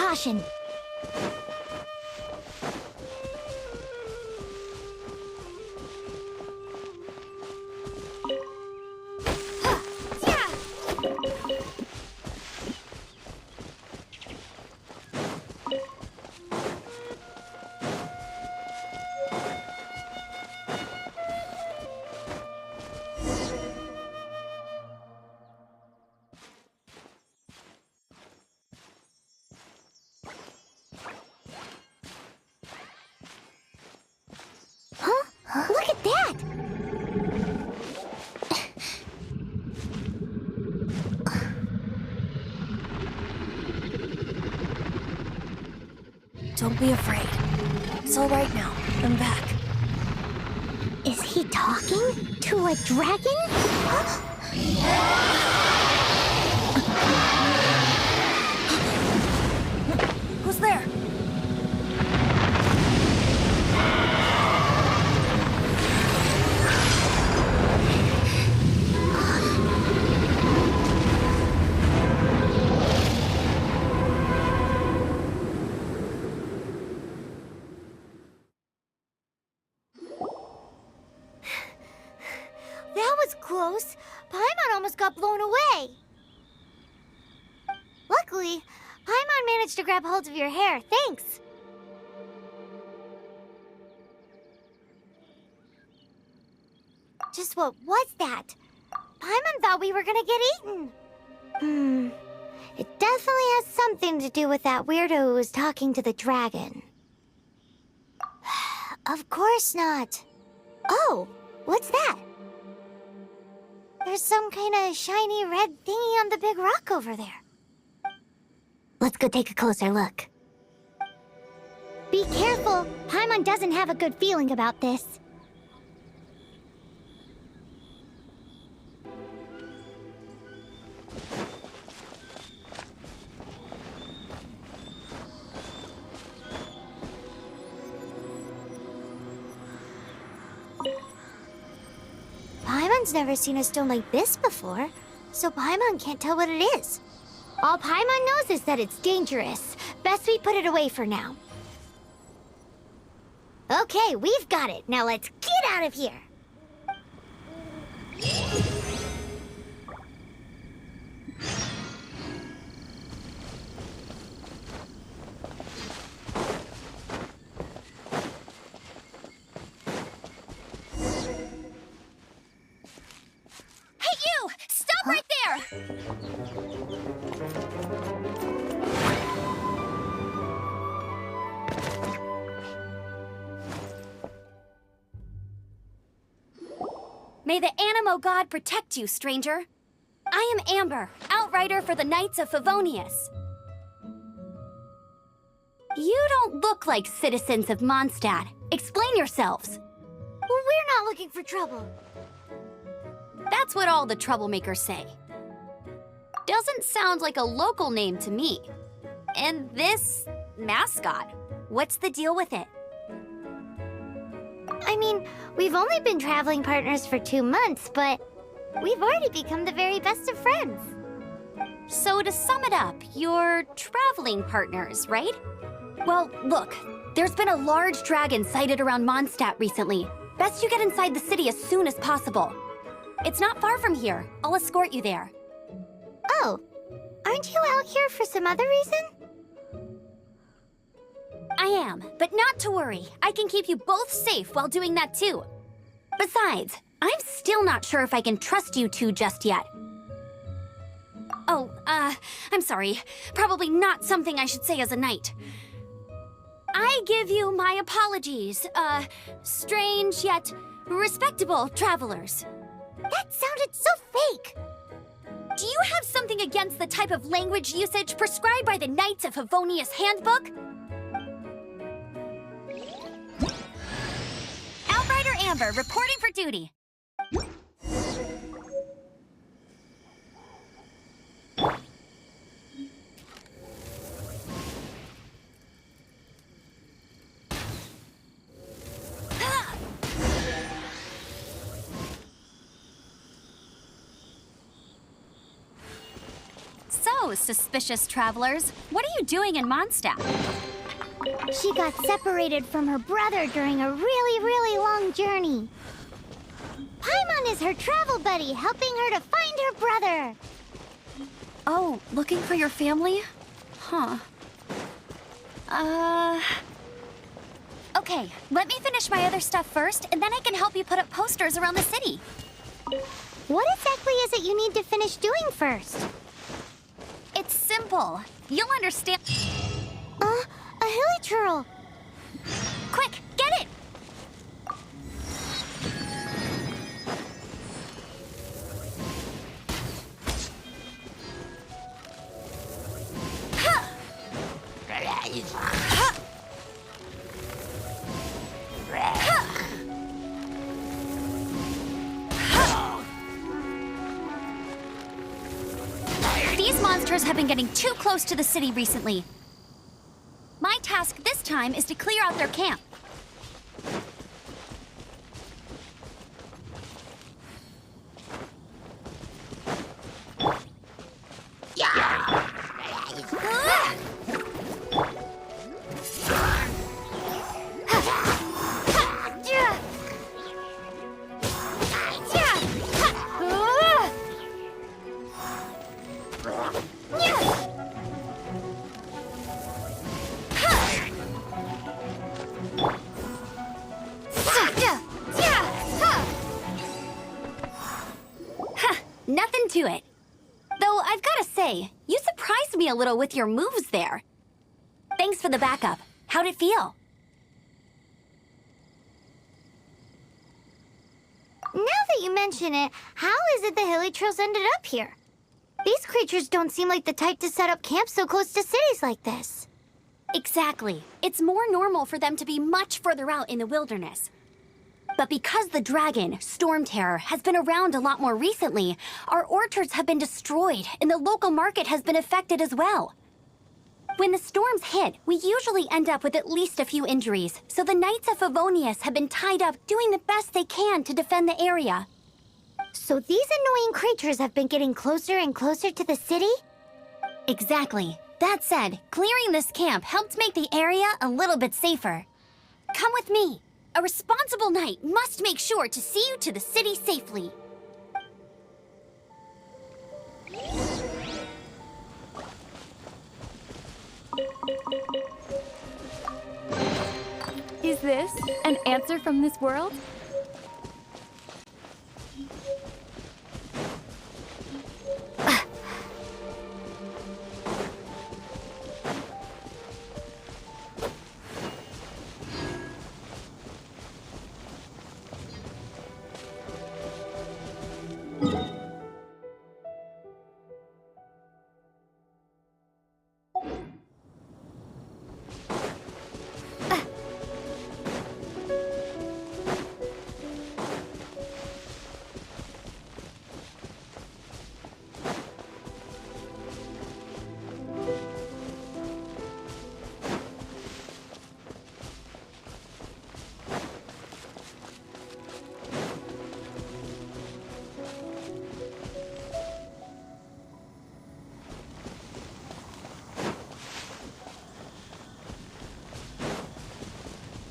caution. Look at that! Don't be afraid. It's all right now. I'm back. Is he talking to a dragon? Who's there? That was close. Paimon almost got blown away. Luckily, Paimon managed to grab hold of your hair. Thanks. Just what was that? Paimon thought we were gonna get eaten. It definitely has something to do with that weirdo who was talking to the dragon. Of course not. Oh, what's that? There's some kind of shiny red thingy on the big rock over there. Let's go take a closer look. Be careful! Paimon doesn't have a good feeling about this. Paimon's never seen a stone like this before, so Paimon can't tell what it is. All Paimon knows is that it's dangerous. Best we put it away for now. Okay, we've got it. Now let's get out of here. Hey, you! Stop right there! May the Animo God protect you, stranger. I am Amber, outrider for the Knights of Favonius. You don't look like citizens of Mondstadt. Explain yourselves. Well, we're not looking for trouble. That's what all the troublemakers say. Doesn't sound like a local name to me. And this mascot, what's the deal with it? I mean, we've only been traveling partners for 2 months, but we've already become the very best of friends. So to sum it up, you're traveling partners, right? Well, look, there's been a large dragon sighted around Mondstadt recently. Best you get inside the city as soon as possible. It's not far from here. I'll escort you there. Oh, aren't you out here for some other reason? I am, but not to worry. I can keep you both safe while doing that too. Besides, I'm still not sure if I can trust you two just yet. Oh, I'm sorry. Probably not something I should say as a knight. I give you my apologies, strange yet respectable travelers. That sounded so fake. Do you have something against the type of language usage prescribed by the Knights of Favonius Handbook? Outrider Amber, reporting for duty. So, suspicious travelers. What are you doing in Mondstadt? She got separated from her brother during a really, really long journey. Paimon is her travel buddy, helping her to find her brother. Oh, looking for your family? Huh. Okay, let me finish my other stuff first, and then I can help you put up posters around the city. What exactly is it you need to finish doing first? It's simple. You'll understand. A hilichurl. Quick, get it! These monsters have been getting too close to the city recently. My task this time is to clear out their camp. Nothing to it. Though I've got to say, you surprised me a little with your moves there. Thanks for the backup. How'd it feel? Now that you mention it, how is it the hilichurls ended up here? These creatures don't seem like the type to set up camp so close to cities like this. Exactly. It's more normal for them to be much further out in the wilderness. But because the dragon, Storm Terror, has been around a lot more recently, our orchards have been destroyed and the local market has been affected as well. When the storms hit, we usually end up with at least a few injuries, so the Knights of Favonius have been tied up doing the best they can to defend the area. So these annoying creatures have been getting closer and closer to the city? Exactly. That said, clearing this camp helped make the area a little bit safer. Come with me. A responsible knight must make sure to see you to the city safely. Is this an answer from this world?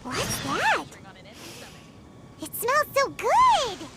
What's that? It smells so good!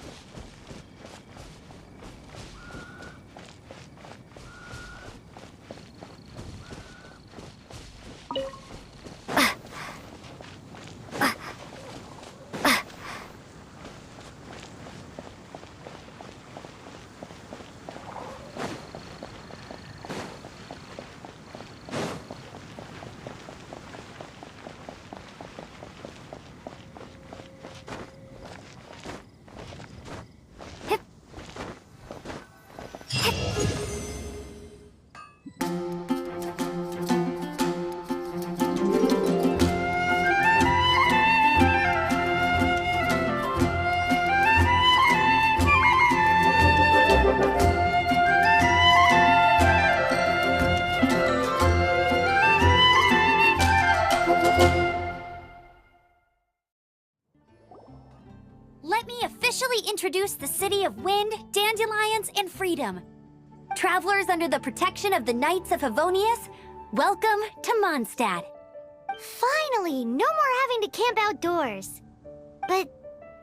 Let me officially introduce the city of wind, dandelions, and freedom. Travelers under the protection of the Knights of Favonius, welcome to Mondstadt. Finally, no more having to camp outdoors. But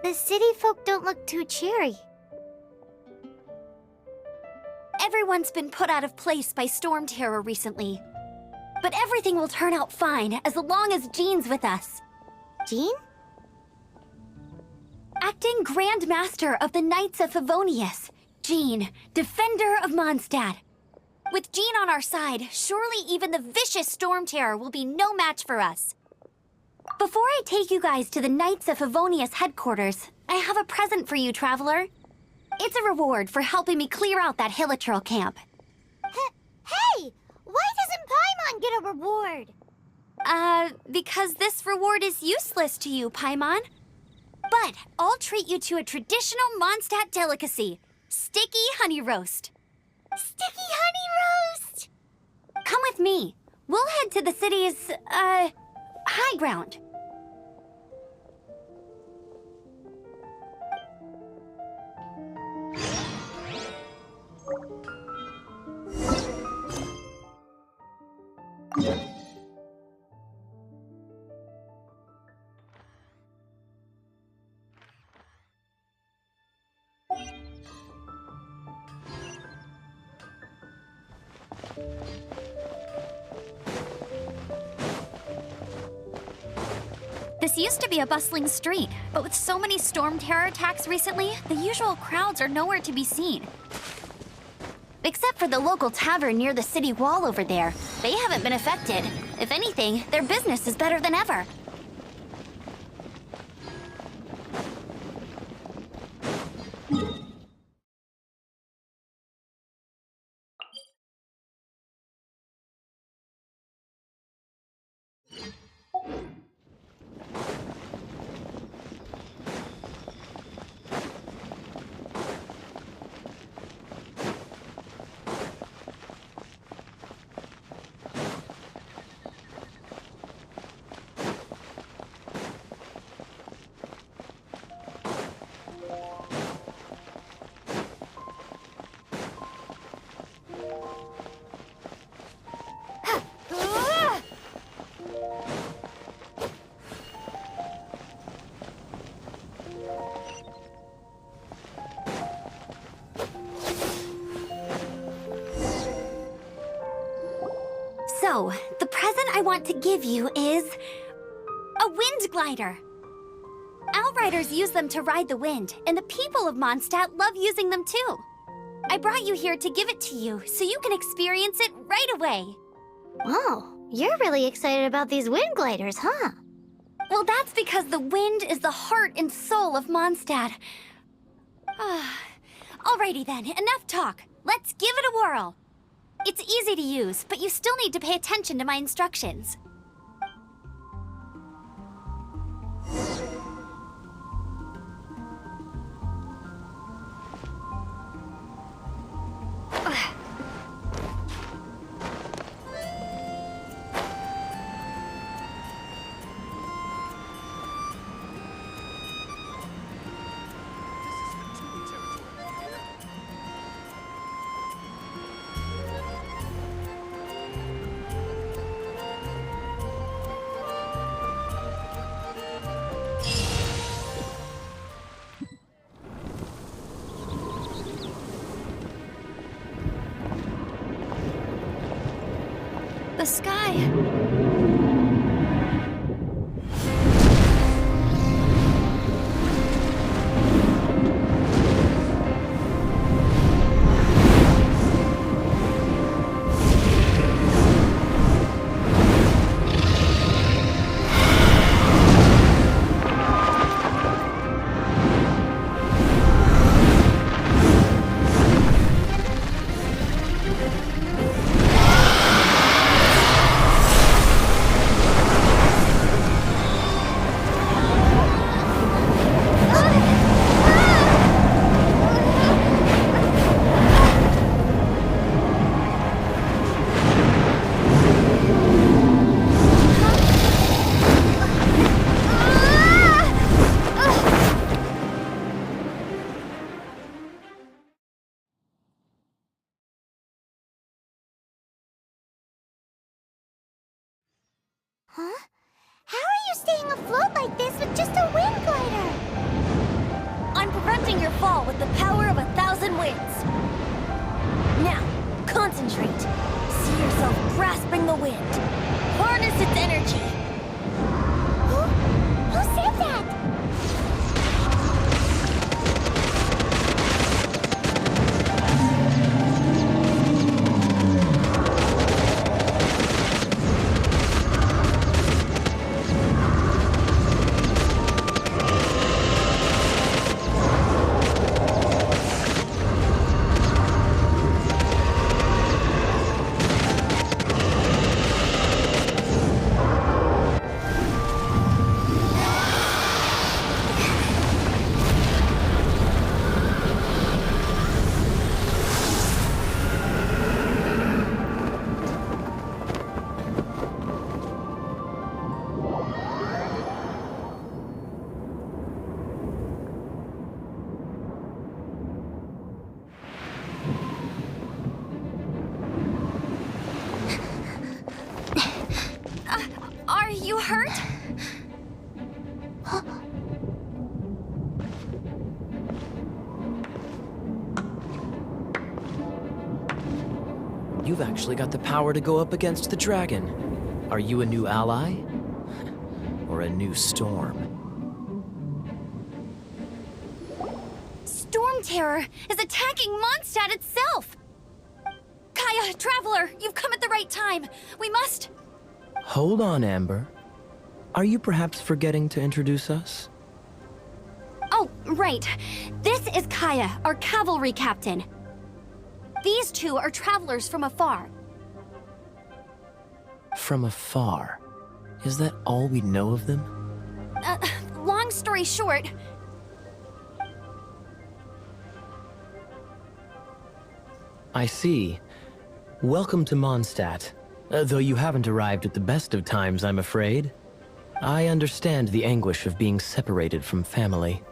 the city folk don't look too cheery. Everyone's been put out of place by storm terror recently. But everything will turn out fine as long as Jean's with us. Jean? Acting Grand Master of the Knights of Favonius, Jean, Defender of Mondstadt. With Jean on our side, surely even the vicious storm terror will be no match for us. Before I take you guys to the Knights of Favonius headquarters, I have a present for you, Traveler. It's a reward for helping me clear out that Hilichurl camp. Hey! Why doesn't Paimon get a reward? Because this reward is useless to you, Paimon. But I'll treat you to a traditional Mondstadt delicacy, sticky honey roast. Sticky honey roast! Come with me. We'll head to the city's, high ground. This used to be a bustling street, but with so many storm terror attacks recently, the usual crowds are nowhere to be seen. Except for the local tavern near the city wall over there. They haven't been affected. If anything, their business is better than ever. So, the present I want to give you is a wind glider. Outriders use them to ride the wind, and the people of Mondstadt love using them too. I brought you here to give it to you, so you can experience it right away. Oh, you're really excited about these wind gliders, huh? Well, that's because the wind is the heart and soul of Mondstadt. Alrighty then, enough talk. Let's give it a whirl. It's easy to use, but you still need to pay attention to my instructions. The sky. staying afloat like this with just a wind glider? I'm preventing your fall with the power of 1,000 winds. Now, concentrate. See yourself grasping the wind. Harness its energy. Who said that? Are you hurt? You've actually got the power to go up against the dragon. Are you a new ally? Or a new storm? Storm Terror is attacking Mondstadt itself! Kaya, Traveler, you've come at the right time. We must... Hold on, Amber. Are you perhaps forgetting to introduce us? Oh, right. This is Kaya, our cavalry captain. These two are travelers from afar. From afar? Is that all we know of them? Long story short... I see. Welcome to Mondstadt. Though you haven't arrived at the best of times, I'm afraid. I understand the anguish of being separated from family.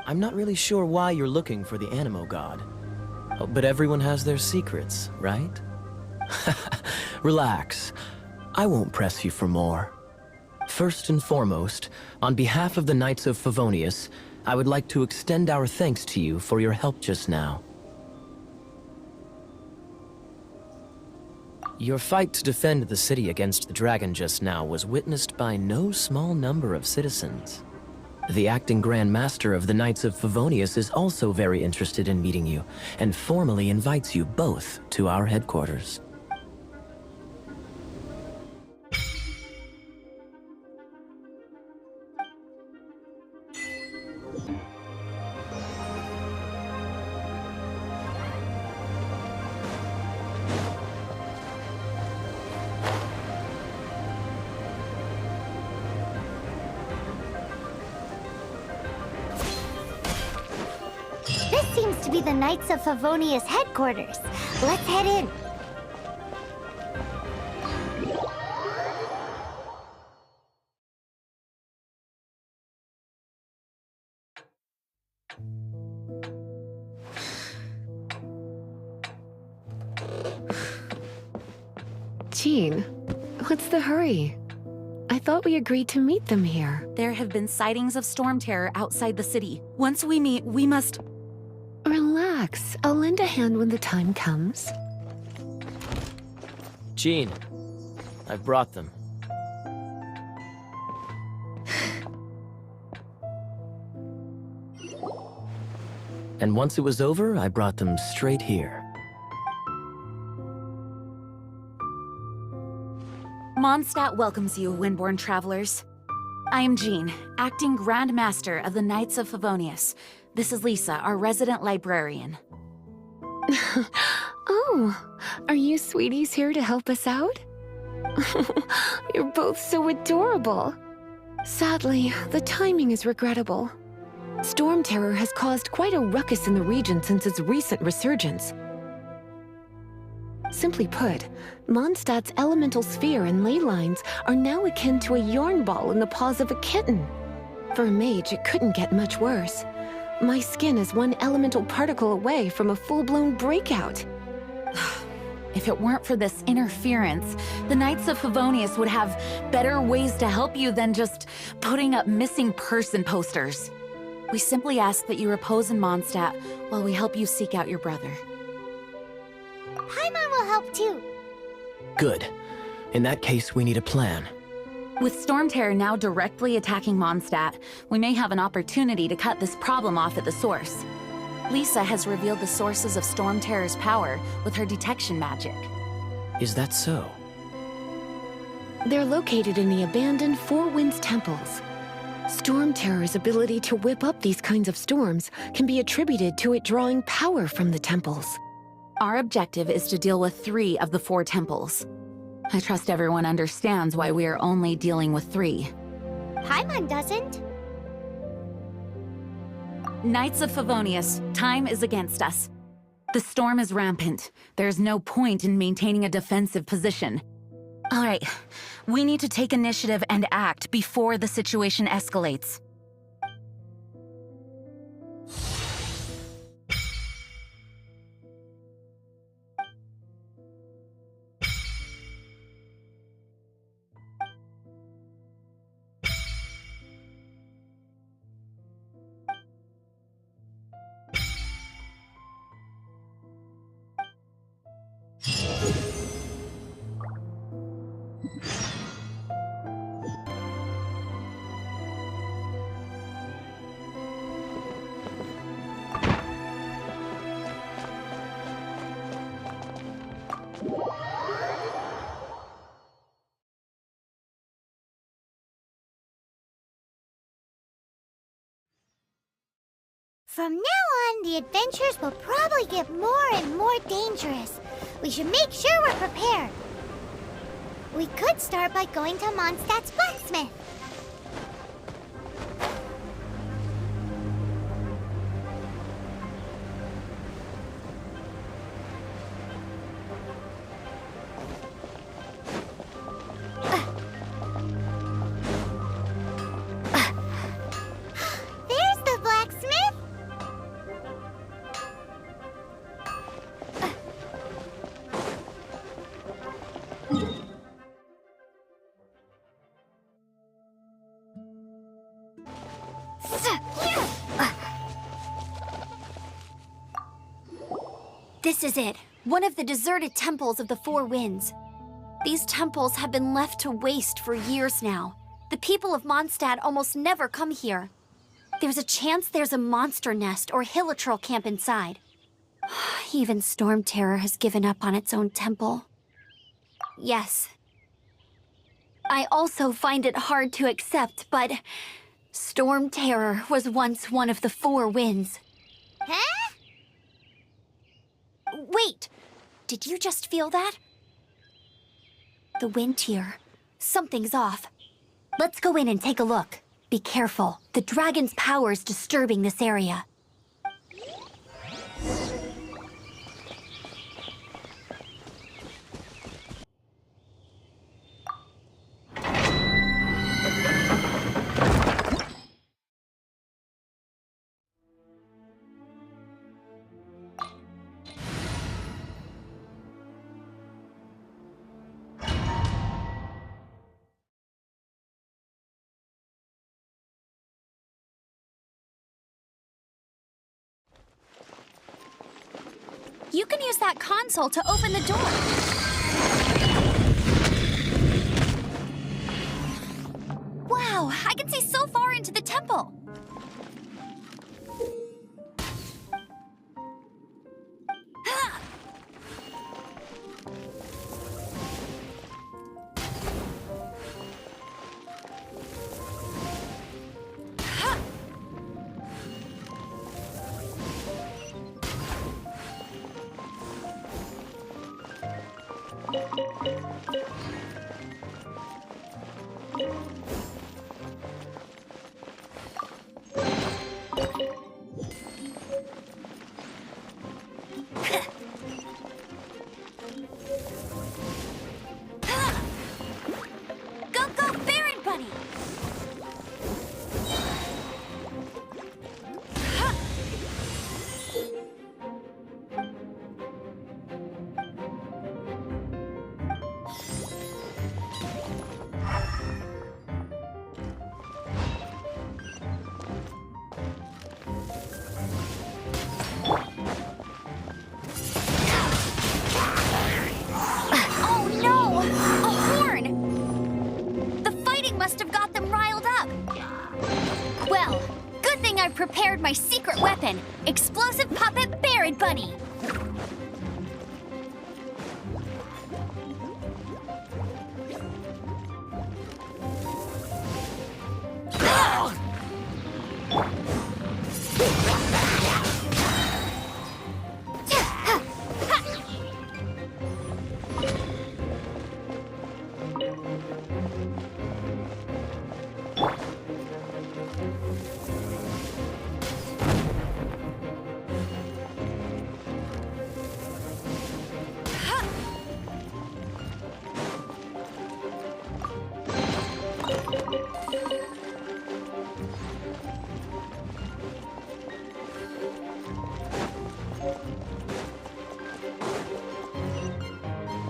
I'm not really sure why you're looking for the Animo God. But everyone has their secrets, right? Relax. I won't press you for more. First and foremost, on behalf of the Knights of Favonius, I would like to extend our thanks to you for your help just now. Your fight to defend the city against the dragon just now was witnessed by no small number of citizens. The acting Grand Master of the Knights of Favonius is also very interested in meeting you, and formally invites you both to our headquarters. This seems to be the Knights of Favonius headquarters. Let's head in. Jean, what's the hurry? I thought we agreed to meet them here. There have been sightings of storm terror outside the city. Once we meet, we must... Relax. I'll lend a hand when the time comes. Jean, I've brought them. And once it was over, I brought them straight here. Mondstadt welcomes you, Windborn travelers. I am Jean, acting Grand Master of the Knights of Favonius. This is Lisa, our resident librarian. Oh, are you sweeties here to help us out? You're both so adorable. Sadly, the timing is regrettable. Storm terror has caused quite a ruckus in the region since its recent resurgence. Simply put, Mondstadt's elemental sphere and ley lines are now akin to a yarn ball in the paws of a kitten. For a mage, it couldn't get much worse. My skin is one elemental particle away from a full-blown breakout. If it weren't for this interference, the Knights of Favonius would have better ways to help you than just putting up missing person posters. We simply ask that you repose in Mondstadt while we help you seek out your brother. Paimon will help too. Good. In that case, we need a plan. With Storm Terror now directly attacking Mondstadt, we may have an opportunity to cut this problem off at the source. Lisa has revealed the sources of Storm Terror's power with her detection magic. Is that so? They're located in the abandoned Four Winds temples. Storm Terror's ability to whip up these kinds of storms can be attributed to it drawing power from the temples. Our objective is to deal with 3 of the 4 temples. I trust everyone understands why we are only dealing with 3. Paimon doesn't. Knights of Favonius, time is against us. The storm is rampant. There's no point in maintaining a defensive position. All right, we need to take initiative and act before the situation escalates. From now on, the adventures will probably get more and more dangerous. We should make sure we're prepared. We could start by going to Mondstadt's blacksmith. There's the blacksmith. This is it. One of the deserted temples of the Four Winds. These temples have been left to waste for years now. The people of Mondstadt almost never come here. There's a chance there's a monster nest or hilitrol camp inside. Even Storm Terror has given up on its own temple. Yes. I also find it hard to accept, but Storm Terror was once one of the Four Winds. Huh? Wait! Did you just feel that? The wind here. Something's off. Let's go in and take a look. Be careful. The dragon's power is disturbing this area. You can use that console to open the door. Wow, I can see so far into the temple. I've prepared my secret weapon, Explosive Puppet Barrett Bunny.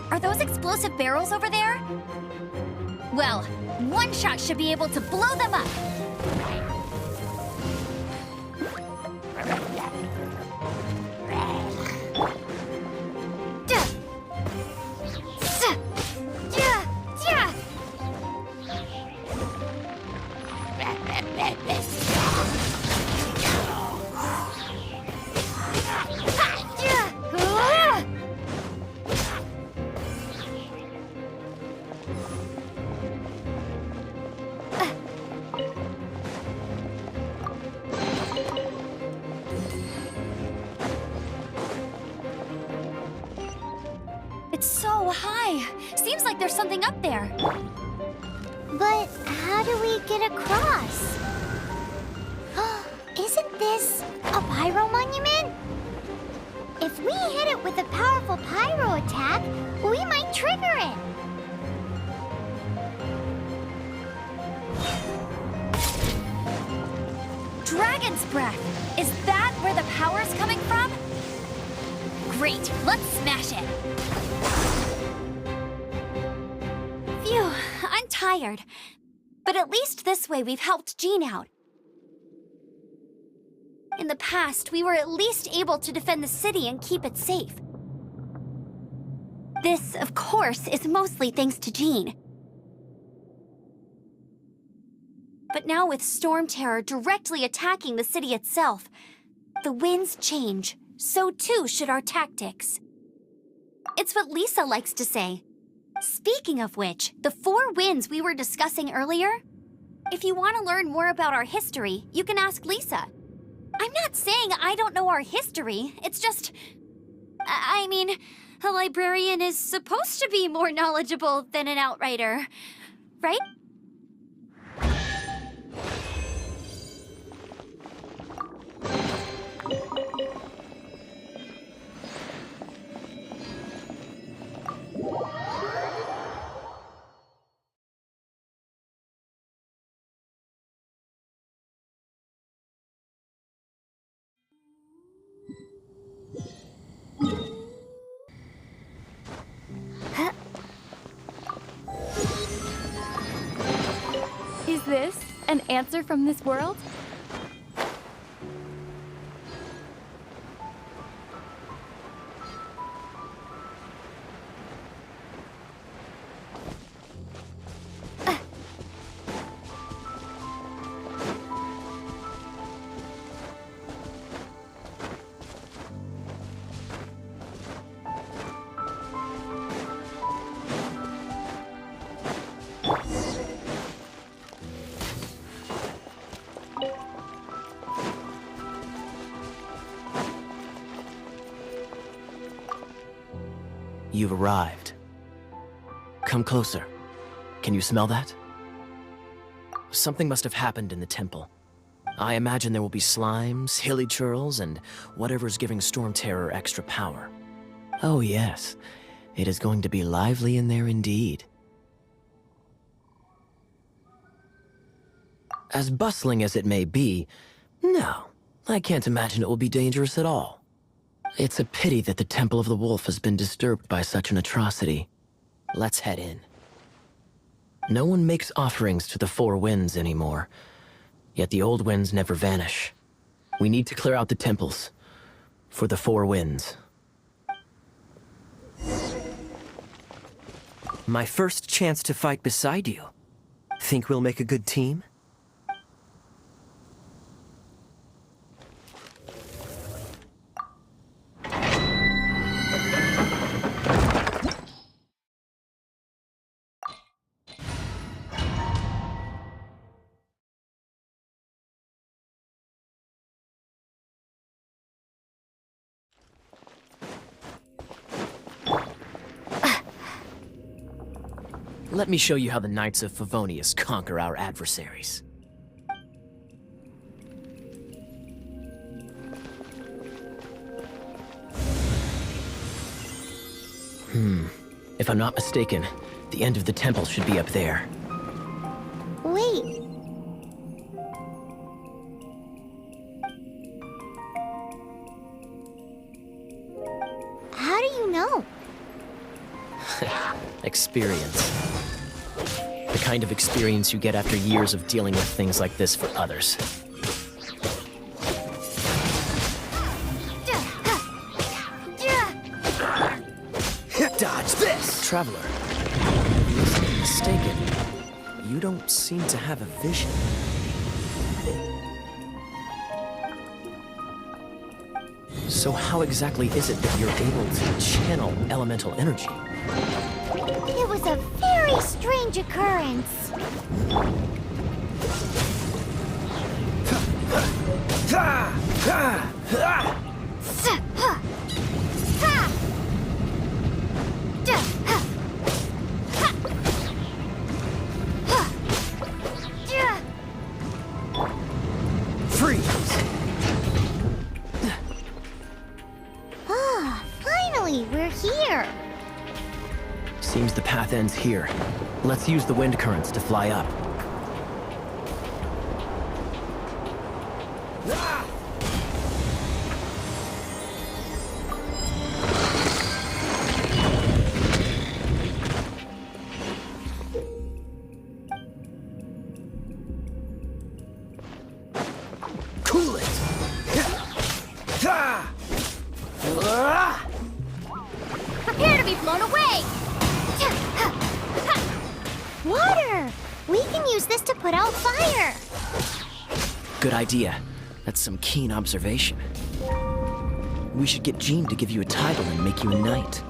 Are those explosive barrels over there? Well, one shot should be able to blow them up. It's so high. Seems like there's something up there. But how do we get across? Isn't this a pyro monument? If we hit it with a powerful pyro attack, we might trigger it. Dragon's breath. Is that where the power's coming from? Great, let's smash it. Phew, I'm tired. But at least this way we've helped Jean out. In the past, we were at least able to defend the city and keep it safe. This, of course, is mostly thanks to Jean. But now with Storm Terror directly attacking the city itself, the winds change, so too should our tactics. It's what Lisa likes to say. Speaking of which, the 4 winds we were discussing earlier, if you want to learn more about our history, you can ask Lisa. I'm not saying I don't know our history, it's just... I mean, a librarian is supposed to be more knowledgeable than an outrider, right? Is this an answer from this world? You've arrived. Come closer. Can you smell that? Something must have happened in the temple. I imagine there will be slimes, hilly churls, and whatever's giving Storm Terror extra power. Oh yes, it is going to be lively in there indeed. As bustling as it may be, no, I can't imagine it will be dangerous at all. It's a pity that the Temple of the Wolf has been disturbed by such an atrocity. Let's head in. No one makes offerings to the 4 winds anymore, yet the old winds never vanish. We need to clear out the temples for the 4 winds. My first chance to fight beside you. Think we'll make a good team? Let me show you how the Knights of Favonius conquer our adversaries. If I'm not mistaken, the end of the temple should be up there. Wait. How do you know? Experience. The kind of experience you get after years of dealing with things like this for others. Dodge this! Traveler, unless I'm mistaken, you don't seem to have a vision. So how exactly is it that you're able to channel elemental energy? It was a very strange occurrence. Freeze! Ah, finally, we're here. Seems the path ends here. Let's use the wind currents to fly up. Cool it! Prepare to be blown away! Water! We can use this to put out fire. Good idea. That's some keen observation. We should get Jean to give you a title and make you a knight.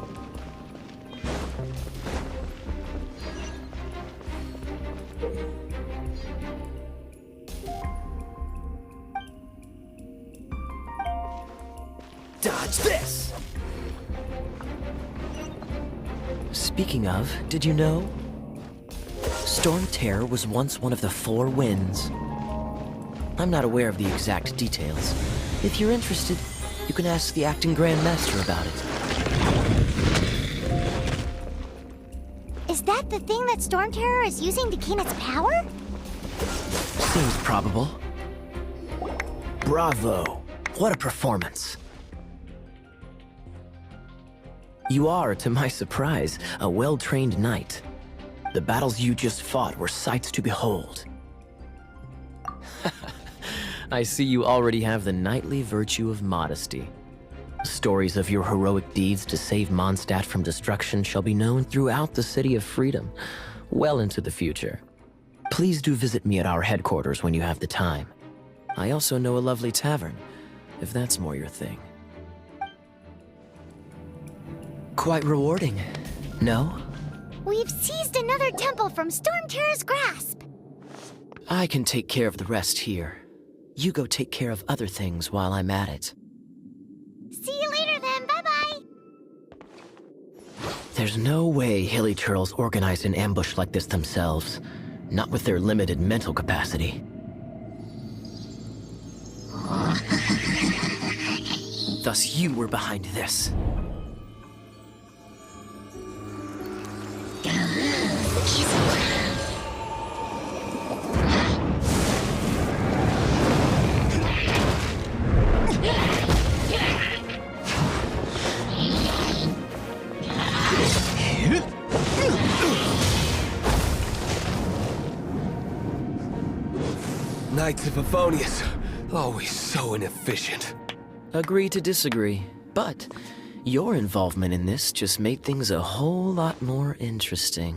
Dodge this! Speaking of, did you know? Storm Terror was once one of the 4 winds. I'm not aware of the exact details. If you're interested, you can ask the acting Grand Master about it. Is that the thing that Storm Terror is using to gain its power? Seems probable. Bravo! What a performance! You are, to my surprise, a well-trained knight. The battles you just fought were sights to behold. I see you already have the knightly virtue of modesty. Stories of your heroic deeds to save Mondstadt from destruction shall be known throughout the City of Freedom, well into the future. Please do visit me at our headquarters when you have the time. I also know a lovely tavern, if that's more your thing. Quite rewarding, no? We've seized another temple from Storm Terror's grasp. I can take care of the rest here. You go take care of other things while I'm at it. See you later then, bye-bye. There's no way Hilly Turtles organized an ambush like this themselves, not with their limited mental capacity. Thus you were behind this. Knights of Favonius, always so inefficient. Agree to disagree, but your involvement in this just made things a whole lot more interesting.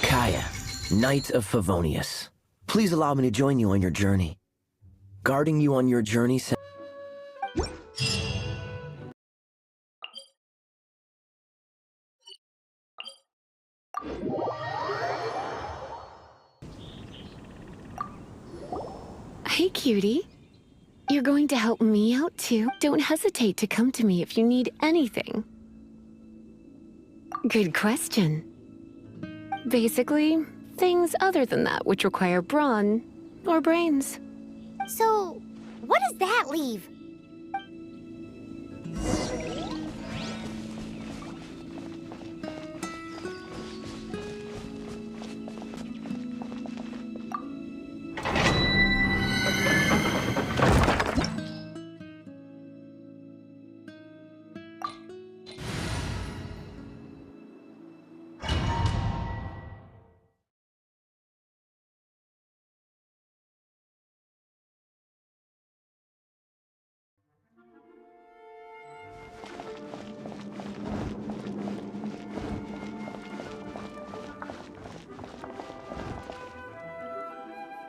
Kaya, Knight of Favonius. Please allow me to join you on your journey. Guarding you on your journey. Hey, cutie. You're going to help me out too? Don't hesitate to come to me if you need anything. Good question. Basically, things other than that which require brawn or brains. So, what does that leave?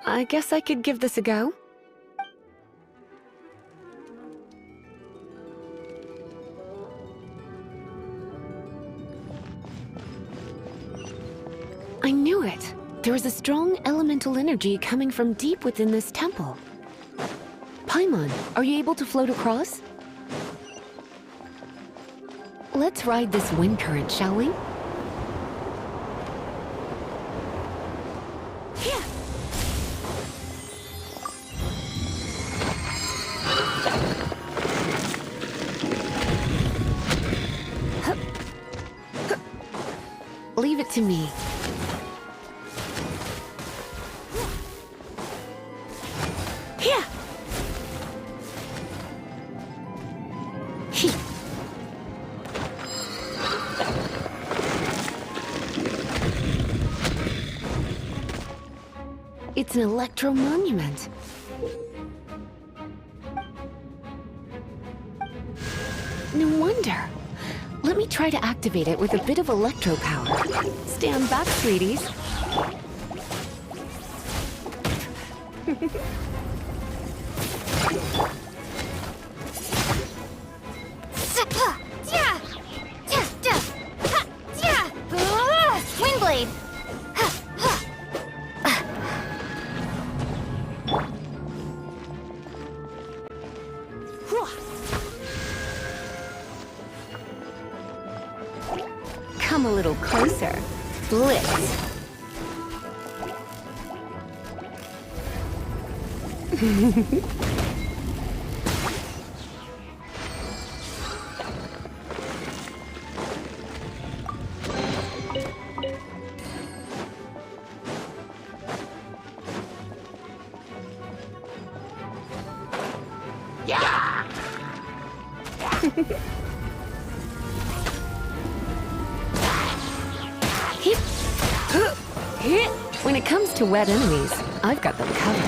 I guess I could give this a go. I knew it. There is a strong elemental energy coming from deep within this temple. Paimon, are you able to float across? Let's ride this wind current, shall we? Leave it to me. Here. It's an electro monument. No wonder. Let me try to activate it with a bit of electro power. Stand back, sweeties. Windblade! Come a little closer. Blitz. When it comes to wet enemies, I've got them covered.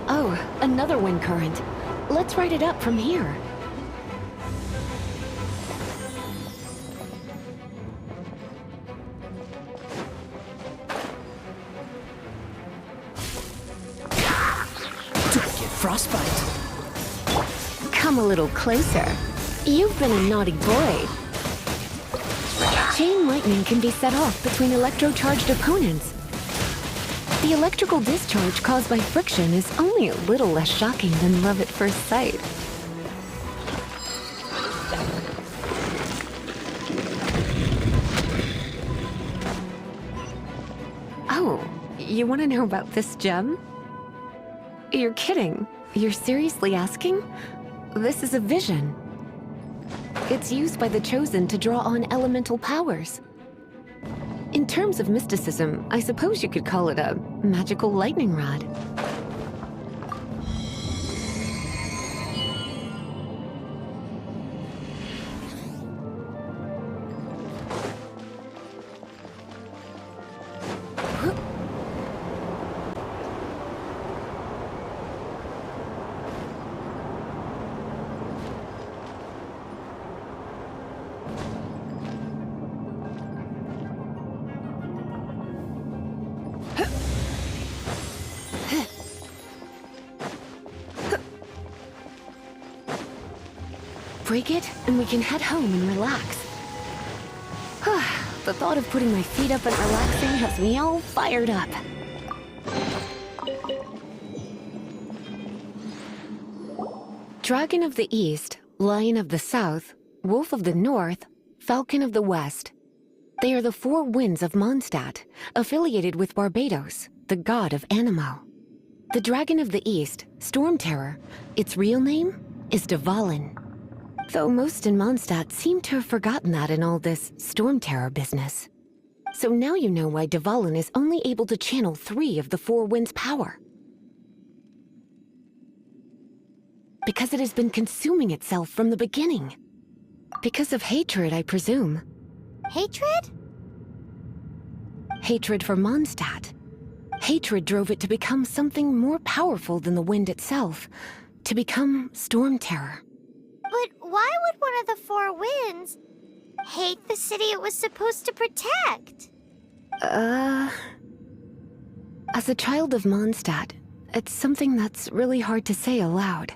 Oh, another wind current. Let's ride it up from here. Get frostbite. Come a little closer. You've been a naughty boy. Chain lightning can be set off between electro-charged opponents. The electrical discharge caused by friction is only a little less shocking than love at first sight. Oh, you want to know about this gem? You're kidding. You're seriously asking? This is a vision. It's used by the Chosen to draw on elemental powers. In terms of mysticism, I suppose you could call it a magical lightning rod. Break it, and we can head home and relax. The thought of putting my feet up and relaxing has me all fired up. Dragon of the East, Lion of the South, Wolf of the North, Falcon of the West. They are the four winds of Mondstadt, affiliated with Barbados, the god of Anemo. The Dragon of the East, Storm Terror, its real name is Dvalin. Though most in Mondstadt seem to have forgotten that in all this Storm Terror business. So now you know why Dvalin is only able to channel 3 of the four winds' power. Because it has been consuming itself from the beginning. Because of hatred, I presume. Hatred? Hatred for Mondstadt. Hatred drove it to become something more powerful than the wind itself. To become Storm Terror. But why would one of the four winds hate the city it was supposed to protect? As a child of Mondstadt, it's something that's really hard to say aloud.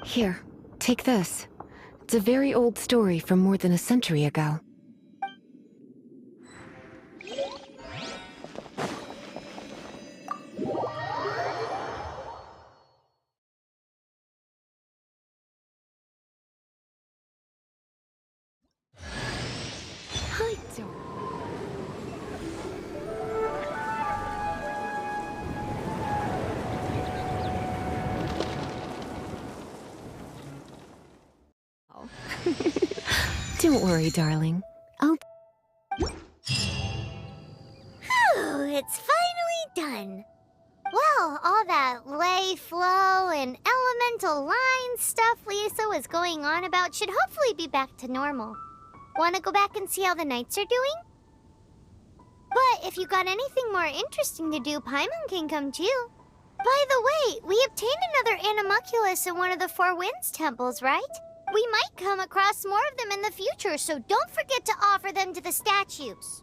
Here, take this. It's a very old story from more than a century ago. Hi, Dor. Don't worry, darling. I'll... Phew, it's finally done. Well, all that lay, flow, and elemental line stuff Lisa was going on about should hopefully be back to normal. Want to go back and see how the knights are doing? But if you got anything more interesting to do, Paimon can come too. By the way, we obtained another Animalculus in one of the Four Winds temples, right? We might come across more of them in the future, so don't forget to offer them to the statues.